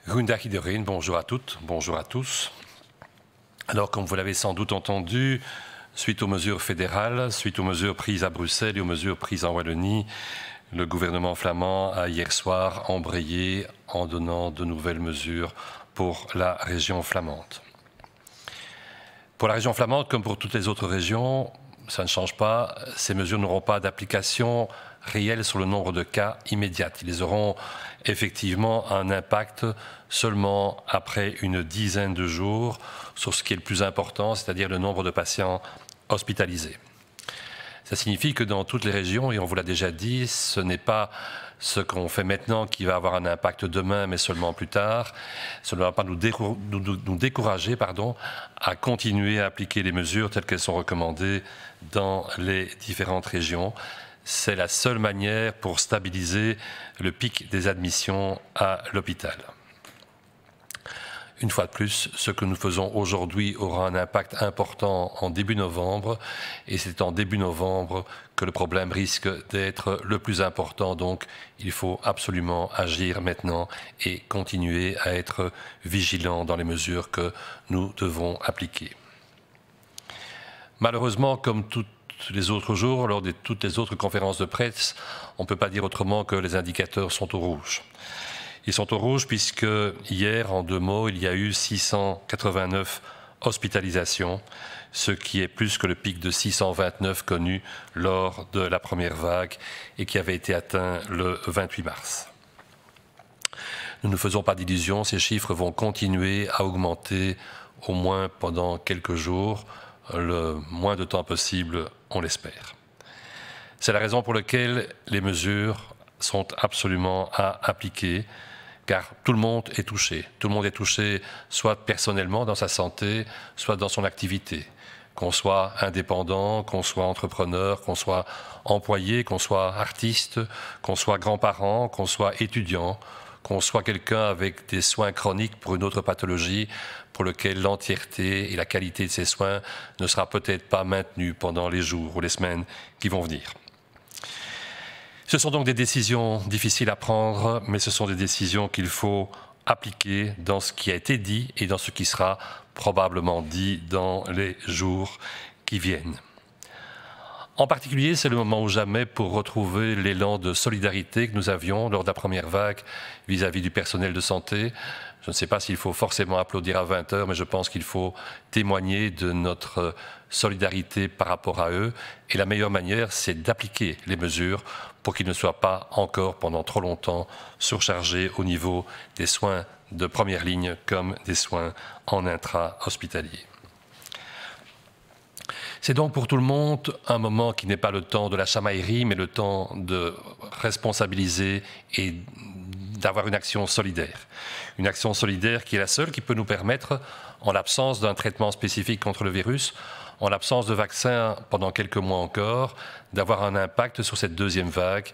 Goedendag iedereen, bonjour à toutes, bonjour à tous. Alors, comme vous l'avez sans doute entendu, suite aux mesures fédérales, suite aux mesures prises à Bruxelles et aux mesures prises en Wallonie, le gouvernement flamand a hier soir embrayé en donnant de nouvelles mesures pour la région flamande. Pour la région flamande, comme pour toutes les autres régions, ça ne change pas, ces mesures n'auront pas d'application réelle sur le nombre de cas immédiats. Ils auront effectivement un impact seulement après une dizaine de jours sur ce qui est le plus important, c'est-à-dire le nombre de patients hospitalisés. Ça signifie que dans toutes les régions, et on vous l'a déjà dit, ce n'est pas ce qu'on fait maintenant qui va avoir un impact demain, mais seulement plus tard. Ça ne va pas nous décourager à continuer à appliquer les mesures telles qu'elles sont recommandées dans les différentes régions. C'est la seule manière pour stabiliser le pic des admissions à l'hôpital. Une fois de plus, ce que nous faisons aujourd'hui aura un impact important en début novembre, et c'est en début novembre que le problème risque d'être le plus important. Donc, il faut absolument agir maintenant et continuer à être vigilant dans les mesures que nous devons appliquer. Malheureusement, comme toutes les autres jours, lors de toutes les autres conférences de presse, on ne peut pas dire autrement que les indicateurs sont au rouge. Ils sont au rouge puisque hier, en 2 mots, il y a eu 689 hospitalisations, ce qui est plus que le pic de 629 connu lors de la première vague et qui avait été atteint le 28 mars. Nous ne faisons pas d'illusions, ces chiffres vont continuer à augmenter au moins pendant quelques jours, le moins de temps possible, on l'espère. C'est la raison pour laquelle les mesures sont absolument à appliquer, car tout le monde est touché. Tout le monde est touché soit personnellement dans sa santé, soit dans son activité. Qu'on soit indépendant, qu'on soit entrepreneur, qu'on soit employé, qu'on soit artiste, qu'on soit grand-parent, qu'on soit étudiant, qu'on soit quelqu'un avec des soins chroniques pour une autre pathologie pour lequel l'entièreté et la qualité de ces soins ne sera peut-être pas maintenue pendant les jours ou les semaines qui vont venir. Ce sont donc des décisions difficiles à prendre, mais ce sont des décisions qu'il faut appliquer dans ce qui a été dit et dans ce qui sera probablement dit dans les jours qui viennent. En particulier, c'est le moment ou jamais pour retrouver l'élan de solidarité que nous avions lors de la première vague vis-à-vis du personnel de santé. Je ne sais pas s'il faut forcément applaudir à 20 heures, mais je pense qu'il faut témoigner de notre solidarité par rapport à eux. Et la meilleure manière, c'est d'appliquer les mesures pour qu'ils ne soient pas encore pendant trop longtemps surchargés au niveau des soins de première ligne comme des soins en intra-hospitalier. C'est donc pour tout le monde un moment qui n'est pas le temps de la chamaillerie, mais le temps de responsabiliser et d'avoir une action solidaire. Une action solidaire qui est la seule qui peut nous permettre, en l'absence d'un traitement spécifique contre le virus, en l'absence de vaccin pendant quelques mois encore, d'avoir un impact sur cette deuxième vague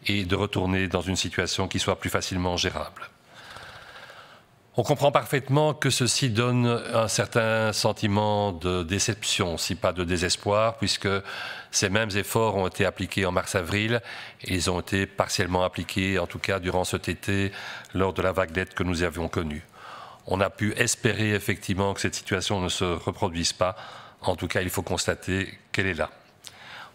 et de retourner dans une situation qui soit plus facilement gérable. On comprend parfaitement que ceci donne un certain sentiment de déception, si pas de désespoir, puisque ces mêmes efforts ont été appliqués en mars-avril et ils ont été partiellement appliqués, en tout cas durant cet été, lors de la vaguelette que nous avions connue. On a pu espérer effectivement que cette situation ne se reproduise pas. En tout cas, il faut constater qu'elle est là.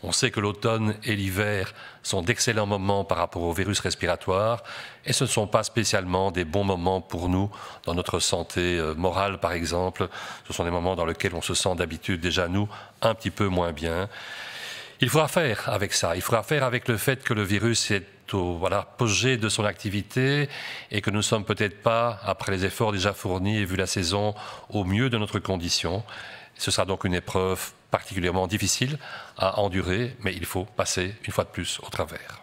On sait que l'automne et l'hiver sont d'excellents moments par rapport au virus respiratoire et ce ne sont pas spécialement des bons moments pour nous dans notre santé morale, par exemple. Ce sont des moments dans lesquels on se sent d'habitude déjà, nous, un petit peu moins bien. Il faudra faire avec ça. Il faudra faire avec le fait que le virus est au apogée de son activité et que nous ne sommes peut-être pas, après les efforts déjà fournis et vu la saison, au mieux de notre condition. Ce sera donc une épreuve particulièrement difficile à endurer, mais il faut passer une fois de plus au travers.